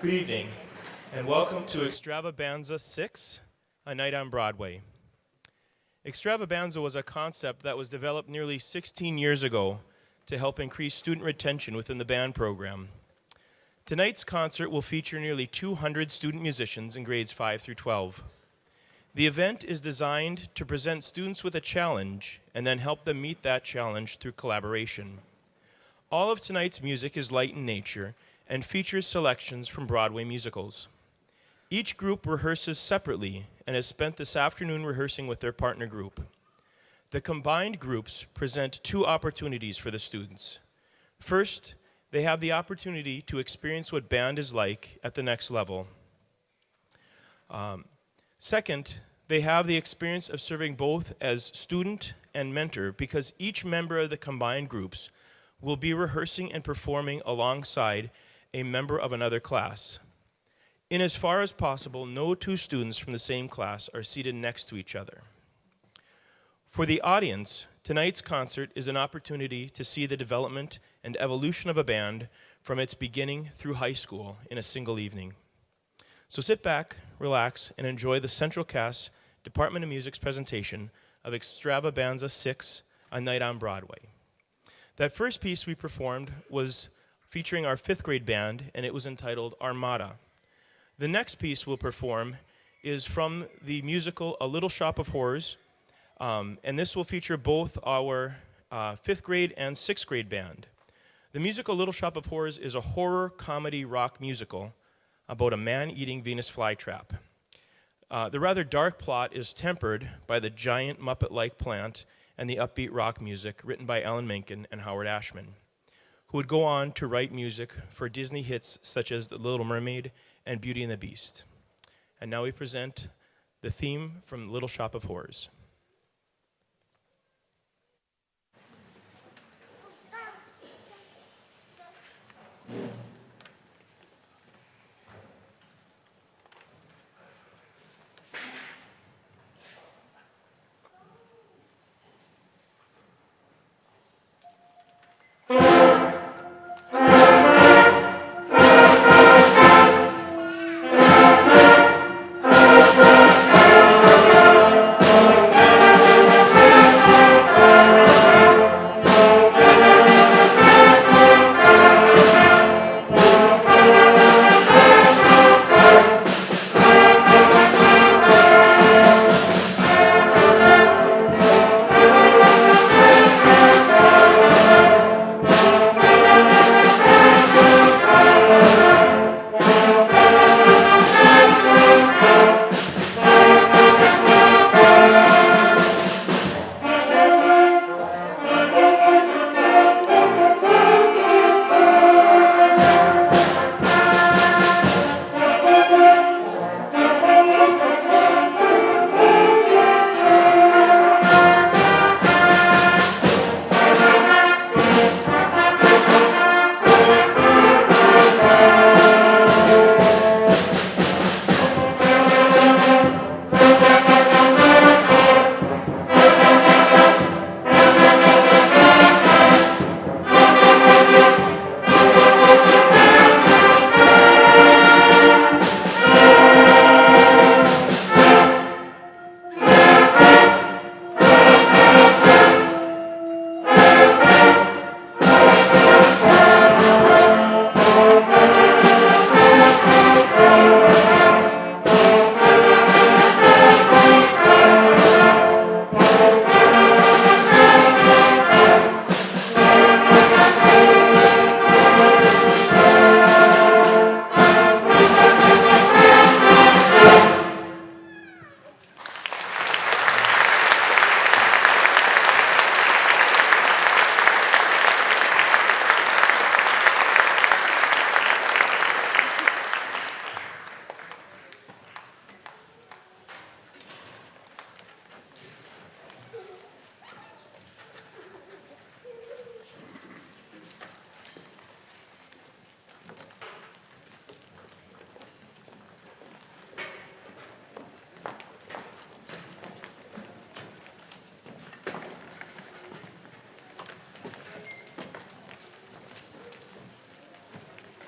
Good evening, and welcome to ExtravaBANDza 6, A Night on Broadway. ExtravaBANDza was a concept that was developed nearly 16 years ago to help increase student retention within the band program. Tonight's concert will feature nearly 200 student musicians in grades 5 through 12. The event is designed to present students with a challenge and then help them meet that challenge through collaboration. All of tonight's music is light in nature and features selections from Broadway musicals. Each group rehearses separately and has spent this afternoon rehearsing with their partner group. The combined groups present two opportunities for the students. First, they have the opportunity to experience what band is like at the next level. Second, they have the experience of serving both as student and mentor because each member of the combined groups will be rehearsing and performing alongside a member of another class. In as far as possible, no two students from the same class are seated next to each other. For the audience, tonight's concert is an opportunity to see the development and evolution of a band from its beginning through high school in a single evening. So sit back, relax, and enjoy the Central Cast Department of Music's presentation of ExtravaBANDza 6, A Night on Broadway. That first piece we performed was featuring our 5th grade band, and it was entitled Armada. The next piece we'll perform is from the musical A Little Shop of Horrors, and this will feature both our 5th grade and 6th grade band. The musical Little Shop of Horrors is a horror comedy rock musical about a man eating Venus flytrap. The rather dark plot is tempered by the giant Muppet-like plant and the upbeat rock music written by Alan Menken and Howard Ashman, who would go on to write music for Disney hits such as The Little Mermaid and Beauty and the Beast. And now we present the theme from Little Shop of Horrors.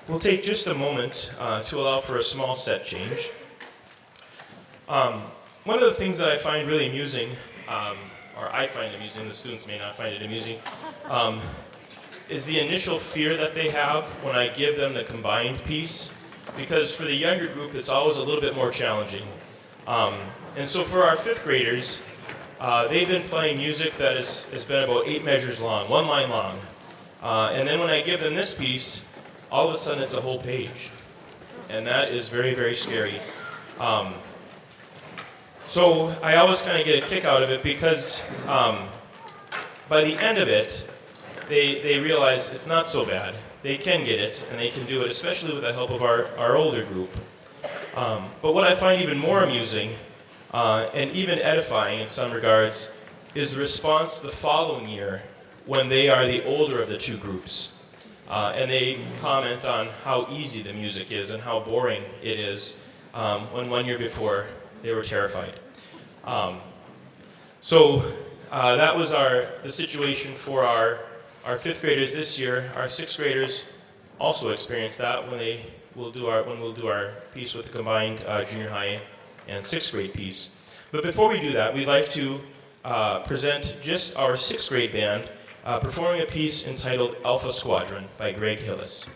We'll take just a moment to allow for a small set change. One of the things that I find really amusing, or I find amusing, the students may not find it amusing, is the initial fear that they have when I give them the combined piece, because for the younger group it's always a little bit more challenging. And so for our fifth graders, they've been playing music that has been about 8 measures long, 1 line long. And then when I give them this piece, all of a sudden it's a whole page. And that is very, very scary. So I always kind of get a kick out of it because by the end of it, they realize it's not so bad. They can get it, and they can do it, especially with the help of our older group. But what I find even more amusing, and even edifying in some regards, is the response the following year when they are the older of the two groups. And they comment on how easy the music is and how boring it is, when 1 year before they were terrified. So that was the situation for our fifth graders this year. Our sixth graders also experienced that when we'll do our piece with the combined junior high and sixth grade piece. But before we do that, we'd like to present just our sixth grade band performing a piece entitled Alpha Squadron by Greg Hillis.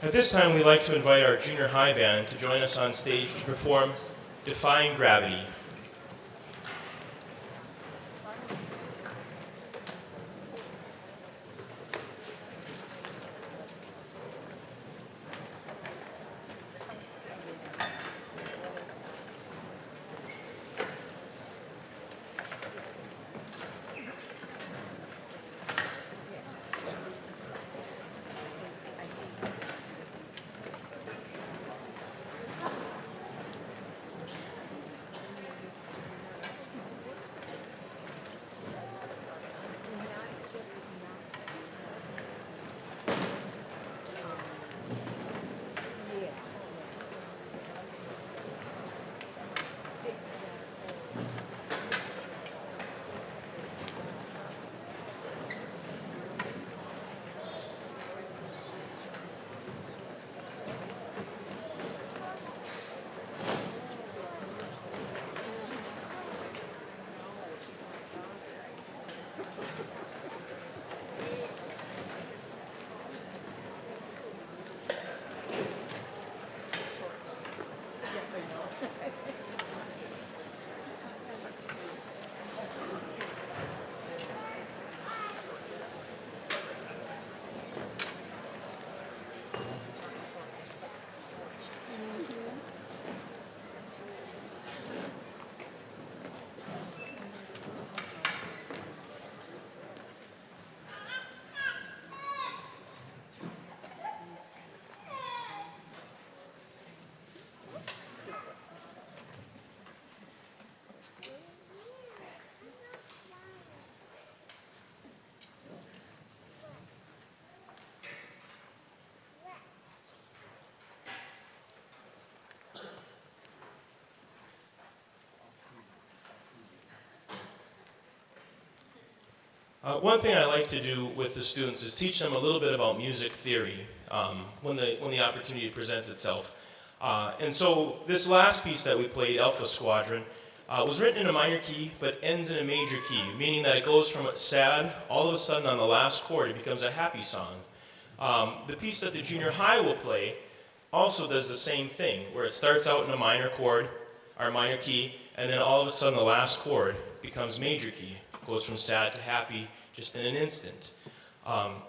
At this time, we'd like to invite our junior high band to join us on stage to perform Defying Gravity. One thing I like to do with the students is teach them a little bit about music theory when the opportunity presents itself. And so this last piece that we played, Alpha Squadron, was written in a minor key but ends in a major key, meaning that it goes from sad, all of a sudden on the last chord it becomes a happy song. The piece that the junior high will play also does the same thing, where it starts out in a minor chord, or minor key, and then all of a sudden the last chord becomes major key. It goes from sad to happy just in an instant.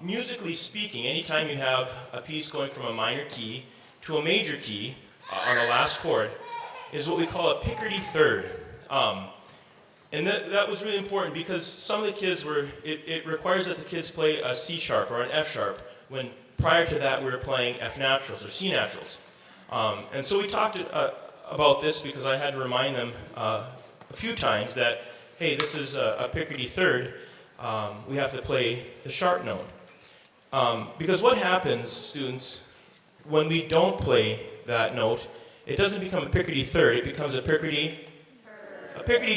Musically speaking, anytime you have a piece going from a minor key to a major key on the last chord is what we call a Picardy third. And that was really important because some of the kids it requires that the kids play a C sharp or an F sharp, when prior to that we were playing F naturals or C naturals. And so we talked about this because I had to remind them a few times that, hey, this is a Picardy third. We have to play the sharp note. Because what happens, students, when we don't play that note, it doesn't become a Picardy third, it becomes a Picardy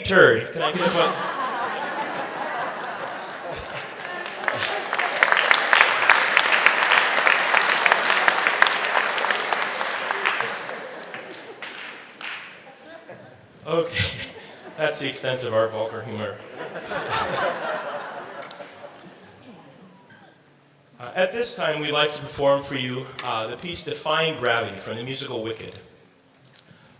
turd. Can I get a button? Okay, that's the extent of our vulgar humor. At this time, we'd like to perform for you the piece Defying Gravity from the musical Wicked.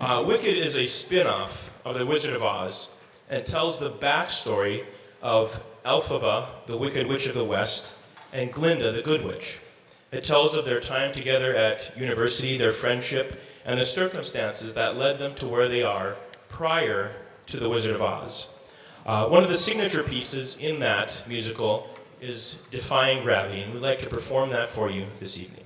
Wicked is a spin-off of The Wizard of Oz and tells the backstory of Elphaba, the Wicked Witch of the West, and Glinda, the Good Witch. It tells of their time together at university, their friendship, and the circumstances that led them to where they are prior to The Wizard of Oz. One of the signature pieces in that musical is Defying Gravity, and we'd like to perform that for you this evening.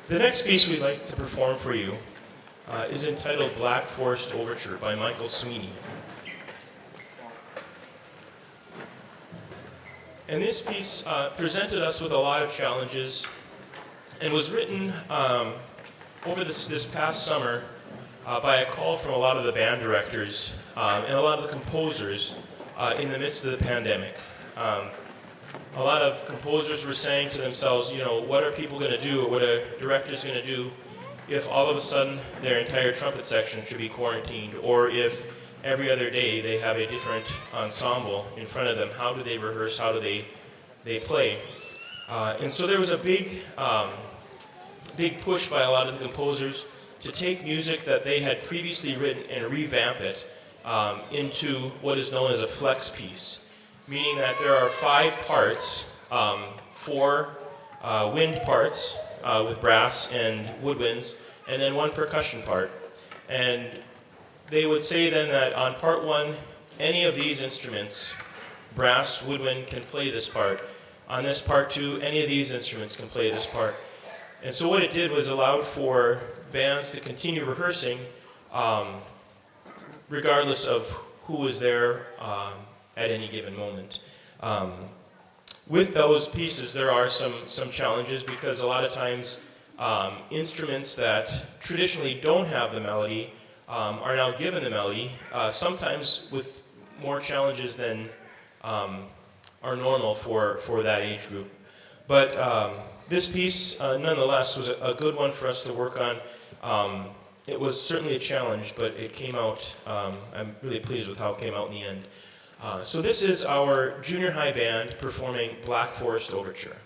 The next piece we'd like to perform for you is entitled Black Forest Overture by Michael Sweeney. And this piece presented us with a lot of challenges and was written over this past summer by a call from a lot of the band directors and a lot of the composers in the midst of the pandemic. A lot of composers were saying to themselves, you know, what are people going to do, or what are directors going to do if all of a sudden their entire trumpet section should be quarantined, or if every other day they have a different ensemble in front of them? How do they rehearse? How do they play? And so there was a big push by a lot of the composers to take music that they had previously written and revamp it into what is known as a flex piece. Meaning that there are 5 parts, 4 wind parts with brass and woodwinds, and then 1 percussion part. And they would say then that on part 1, any of these instruments, brass, woodwind, can play this part. On this part 2, any of these instruments can play this part. And so what it did was allowed for bands to continue rehearsing regardless of who was there at any given moment. With those pieces, there are some challenges, because a lot of times instruments that traditionally don't have the melody are now given the melody, sometimes with more challenges than are normal for that age group. But this piece, nonetheless, was a good one for us to work on. It was certainly a challenge, but it came out, I'm really pleased with how it came out in the end. So this is our junior high band performing Black Forest Overture.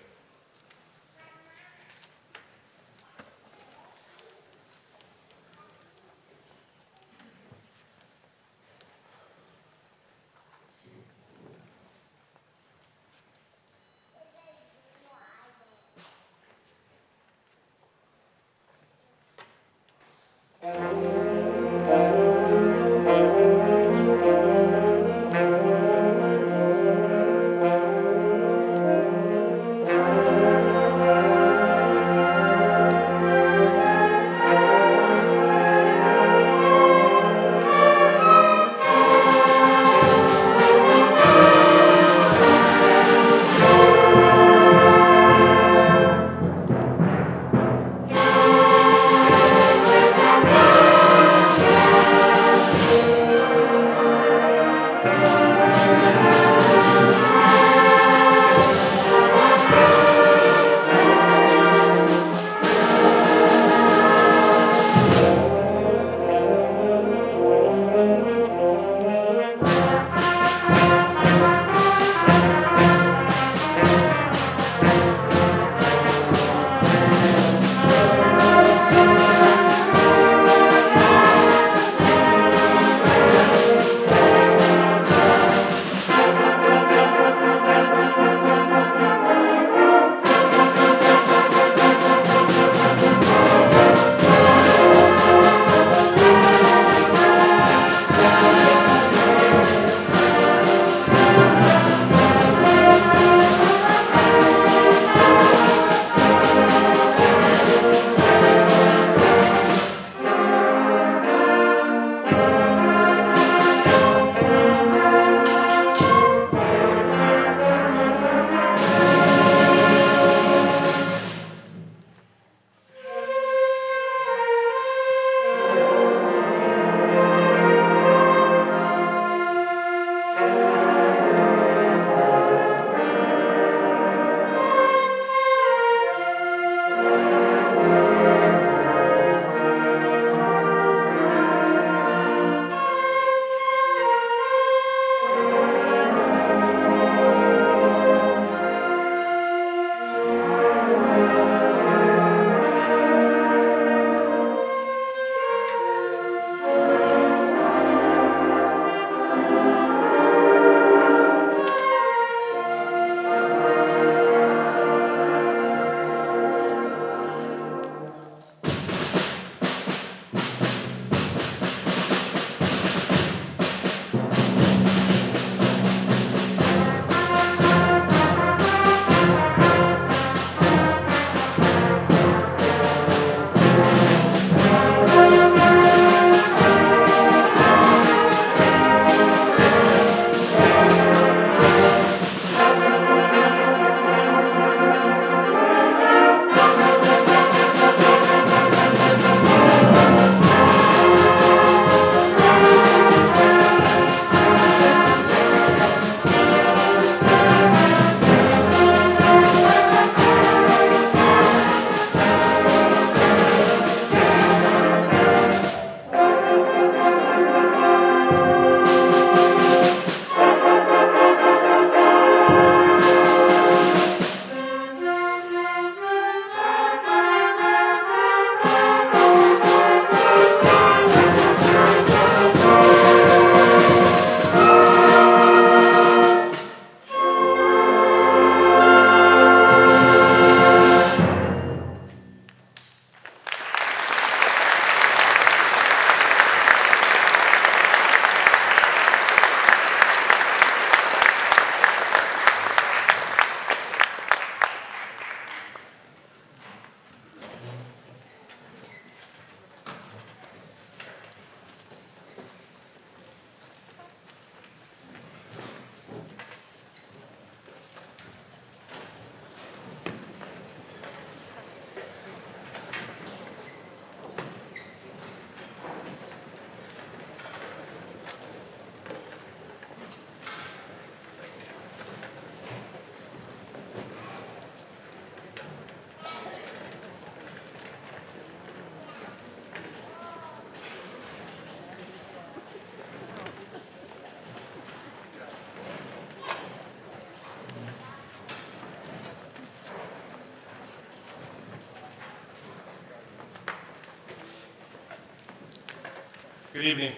Good evening.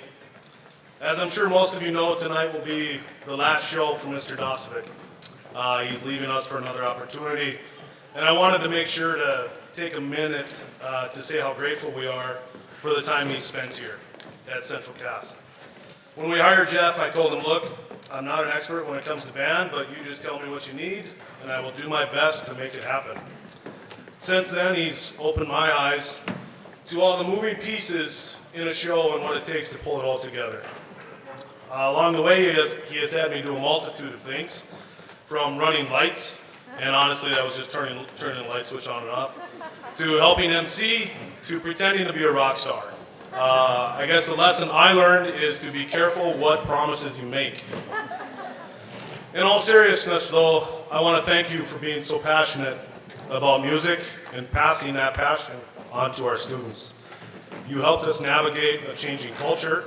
As I'm sure most of you know, tonight will be the last show for Mr. Dosovic. He's leaving us for another opportunity, and I wanted to make sure to take a minute to say how grateful we are for the time he's spent here at Central Cass. When we hired Jeff, I told him, look, I'm not an expert when it comes to band, but you just tell me what you need, and I will do my best to make it happen. Since then, he's opened my eyes to all the moving pieces in a show and what it takes to pull it all together. Along the way, he has had me do a multitude of things, from running lights, and honestly, that was just turning the light switch on and off, to helping MC, to pretending to be a rock star. I guess the lesson I learned is to be careful what promises you make. In all seriousness, though, I want to thank you for being so passionate about music and passing that passion on to our students. You helped us navigate a changing culture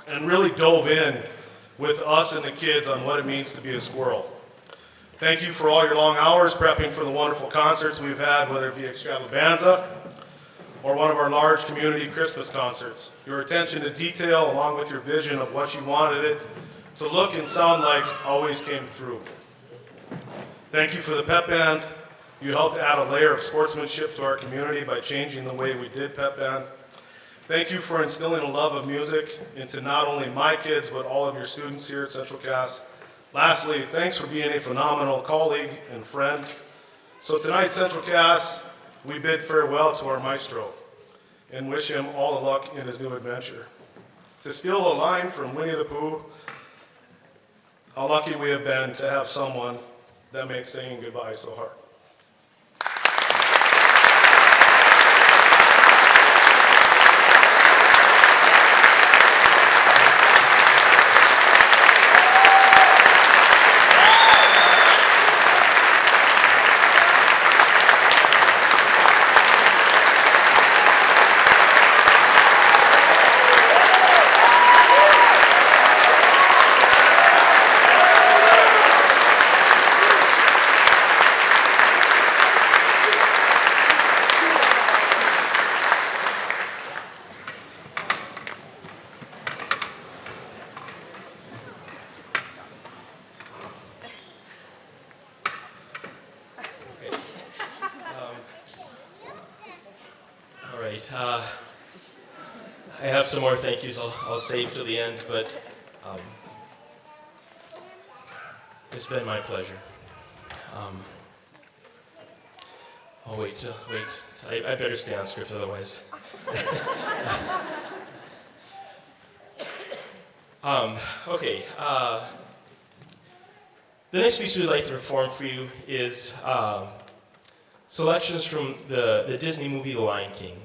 and really dove in with us and the kids on what it means to be a squirrel. Thank you for all your long hours prepping for the wonderful concerts we've had, whether it be ExtravaBANDza or one of our large community Christmas concerts. Your attention to detail, along with your vision of what you wanted it to look and sound like, always came through. Thank you for the pep band. You helped add a layer of sportsmanship to our community by changing the way we did pep band. Thank you for instilling a love of music into not only my kids, but all of your students here at Central Cass. Lastly, thanks for being a phenomenal colleague and friend. So tonight, Central Cass, we bid farewell to our maestro and wish him all the luck in his new adventure. To steal a line from Winnie the Pooh, how lucky we have been to have someone that makes saying goodbye so hard. All right. I have some more thank yous I'll save till the end, but it's been my pleasure. Oh, wait. I better stay on script otherwise. Okay. The next piece we'd like to perform for you is selections from the Disney movie The Lion King.